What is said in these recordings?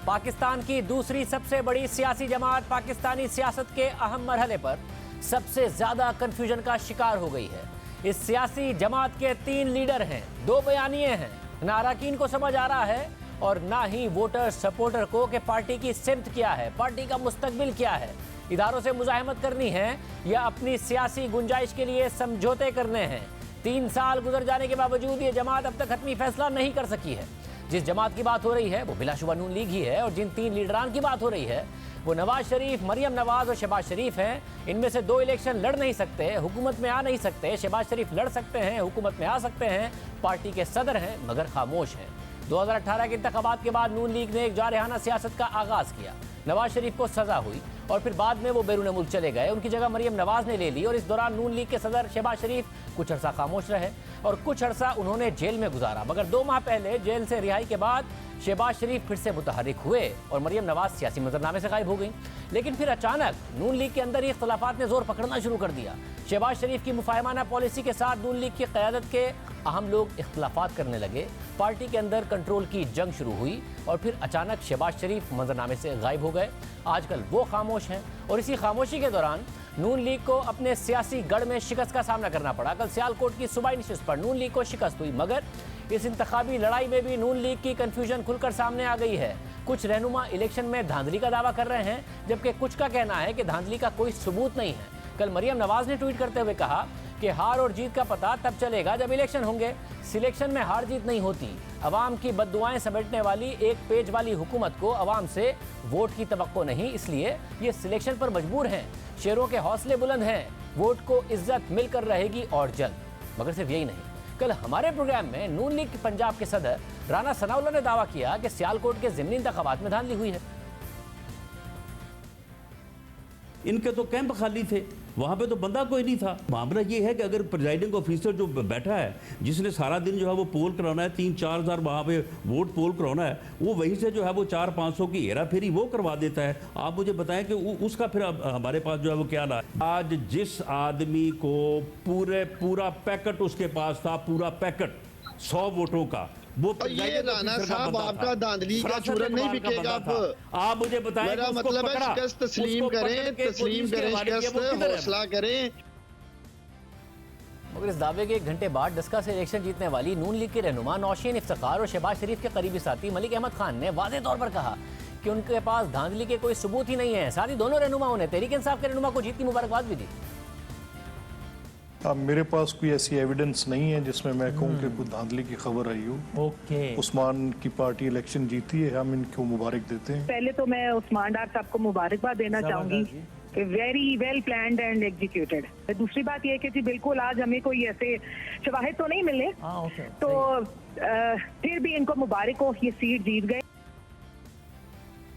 पाकिस्तान की दूसरी सबसे बड़ी सियासी जमात पाकिस्तानी सियासत के अहम मरहले पर सबसे ज्यादा कंफ्यूजन का शिकार हो गई है। इस सियासी जमात के 3 लीडर हैं, 2 बयानिए हैं। ना अरकान को समझ आ रहा है और ना ही वोटर सपोर्टर को कि पार्टी की सिमत क्या है, पार्टी का मुस्तकबिल क्या है। इदारों से मुजाहिमत करनी है या अपनी सियासी गुंजाइश के लिए समझौते करने हैं। 3 साल गुजर जाने के बावजूद ये जमात अब तक हतमी फैसला नहीं कर सकी है। जिस जमात की बात हो रही है वो बिलाशुबा नून लीग ही है और जिन 3 लीडरान की बात हो रही है वो नवाज शरीफ, मरियम नवाज और शहबाज शरीफ हैं। इनमें से 2 इलेक्शन लड़ नहीं सकते, हुकूमत में आ नहीं सकते। शहबाज शरीफ लड़ सकते हैं, हुकूमत में आ सकते हैं, पार्टी के सदर हैं मगर खामोश हैं। 2018 के इंतखाबात के बाद नून लीग ने एक जारहाना सियासत का आगाज किया। नवाज शरीफ को सजा हुई और फिर बाद में वो बैरून मुल्क चले गए। उनकी जगह मरियम नवाज ने ले ली और इस दौरान नून लीग के सदर शहबाज शरीफ कुछ अरसा खामोश रहे और कुछ अरसा उन्होंने जेल में गुजारा। मगर 2 माह पहले जेल से रिहाई के बाद शहबाज शरीफ फिर से मुतहर्रिक हुए और मरियम नवाज सियासी मंजरनामे से गायब हो गई। लेकिन फिर अचानक नून लीग के अंदर ही इख्तलाफात ने जोर पकड़ना शुरू कर दिया। शहबाज शरीफ की मुफाहमाना पॉलिसी के साथ नून लीग की क़यादत के अहम लोग इख्तलाफात करने लगे। पार्टी के अंदर कंट्रोल की जंग शुरू हुई और फिर अचानक शहबाज शरीफ मंजरनामे से गायब हो गए। आजकल वो खामोश हैं और इसी खामोशी के दौरान नून लीग को अपने सियासी गढ़ में शिकस्त का सामना करना पड़ा। कल सियालकोट की सूबाई नशिस्त पर नून लीग को शिकस्त हुई मगर इस इंतखाबी लड़ाई में भी नून लीग की कंफ्यूजन खुलकर सामने आ गई है। कुछ रहनुमा इलेक्शन में धांधली का दावा कर रहे हैं जबकि कुछ का कहना है कि धांधली का कोई सबूत नहीं है। कल मरियम नवाज ने ट्वीट करते हुए कहा कि हार और जीत का पता तब चलेगा जब इलेक्शन होंगे। सिलेक्शन में हार जीत नहीं होती। अवाम की बद्दुआएं समेटने वाली एक पेज वाली हुकूमत को अवाम से वोट की तवक्को नहीं, इसलिए ये सिलेक्शन पर मजबूर हैं। शेरों के हौसले बुलंद हैं, वोट को इज्जत मिलकर रहेगी और जल्द। मगर सिर्फ यही नहीं, कल हमारे प्रोग्राम में नून लीग पंजाब के सदर राना सनाउल्लाह ने दावा किया कि सियालकोट के ज़िमनी इंतखाबात में धांधली हुई है। इनके तो कैंप खाली थे, वहाँ पे तो बंदा कोई नहीं था। मामला ये है कि अगर प्रिजाइडिंग ऑफिसर जो बैठा है, जिसने सारा दिन जो है वो पोल कराना है, 3-4 हज़ार वहाँ पे वोट पोल कराना है, वो वहीं से जो है वो 400-500 की हेरा फेरी वो करवा देता है। आप मुझे बताएं कि उसका फिर हमारे पास जो है वो क्या ला। आज जिस आदमी को पूरा पैकेट उसके पास था, पूरा पैकेट 100 वोटों का, वो ये राना साहब आपका धांधली का चूरन नहीं बिकेगा। आप मुझे बताएं, मेरा मतलब है शिकस्त तस्लीम करें, शिकस्त हौसला करें। मगर इस दावे के 1 घंटे बाद डस्का से इलेक्शन जीतने वाली नून लीग के रहनुमा नौशीन इफ्तिखार और शहबाज शरीफ के करीबी साथी मलिक अहमद खान ने वाज़ेह तौर पर कहा कि उनके पास धांधली के कोई सबूत ही नहीं है। साथ ही दोनों रहनुमाओं ने तहरीक इंसाफ के रहनुमा को जीत की मुबारकबाद भी दी। मेरे पास कोई ऐसी एविडेंस नहीं है जिसमें मैं कहूँ कि कोई धांधली की खबर आई हो। उस्मान की पार्टी इलेक्शन जीती है, हम इनको मुबारक देते हैं। पहले तो मैं उस्मान डार साहब को मुबारकबाद देना चाहूंगी, very well planned and executed. दूसरी बात यह है कि जी बिल्कुल आज हमें कोई ऐसे शवाहिद तो नहीं मिले, तो फिर भी इनको मुबारक हो, ये सीट जीत गए।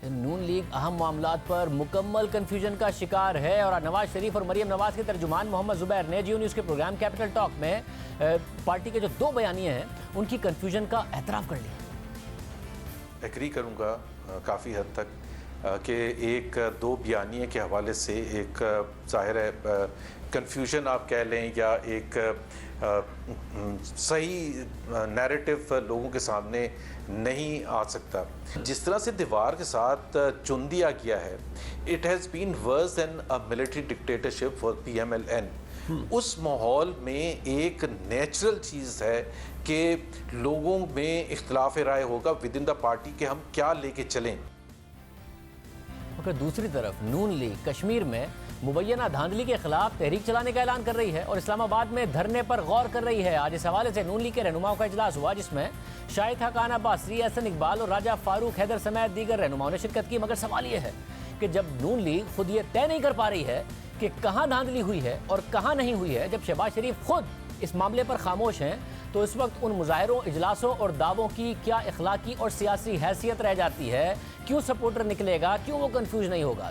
नून लीग अहम मामलात पर मुकम्मल कंफ्यूजन का शिकार है और नवाज शरीफ और मरियम नवाज के तर्जुमान मोहम्मद जुबैर ने जियो न्यूज़ के प्रोग्राम कैपिटल टॉक में पार्टी के जो 2 बयानिए हैं उनकी कंफ्यूजन का एतराफ़ कर लिया। एग्री करूंगा काफ़ी हद तक कि 1-2 बयानिए के हवाले से एक ज़ाहिर है कंफ्यूजन आप कह लें या एक सही नैरेटिव लोगों के सामने नहीं आ सकता। जिस तरह से दीवार के साथ चुन दिया गया है, it has been worse than a military dictatorship for PMLN। उस माहौल में एक नेचुरल चीज़ है कि लोगों में इख्तलाफ राय होगा विद इन द पार्टी कि हम क्या लेके चलें। मगर दूसरी तरफ नून लीग कश्मीर में मुबैना धांधली के खिलाफ तहरीक चलाने का ऐलान कर रही है और इस्लामाबाद में धरने पर गौर कर रही है। आज इस हवाले से नून लीग के रहनुमाओं का इजलास हुआ जिसमें शाहिद हकान अब्बासी, एहसन इकबाल और राजा फारूक हैदर समेत दीगर रहनुमाओं ने शिरकत की। मगर सवाल यह है कि जब नून लीग खुद ये तय नहीं कर पा रही है कि कहाँ धांधली हुई है और कहाँ नहीं हुई है, जब शहबाज शरीफ खुद इस मामले पर खामोश हैं, तो इस वक्त उन मुजाहिरों, इजलासों और दावों की क्या इखलाकी और सियासी हैसियत रह जाती है? क्यों सपोर्टर निकलेगा? क्यों वो कंफ्यूज नहीं होगा?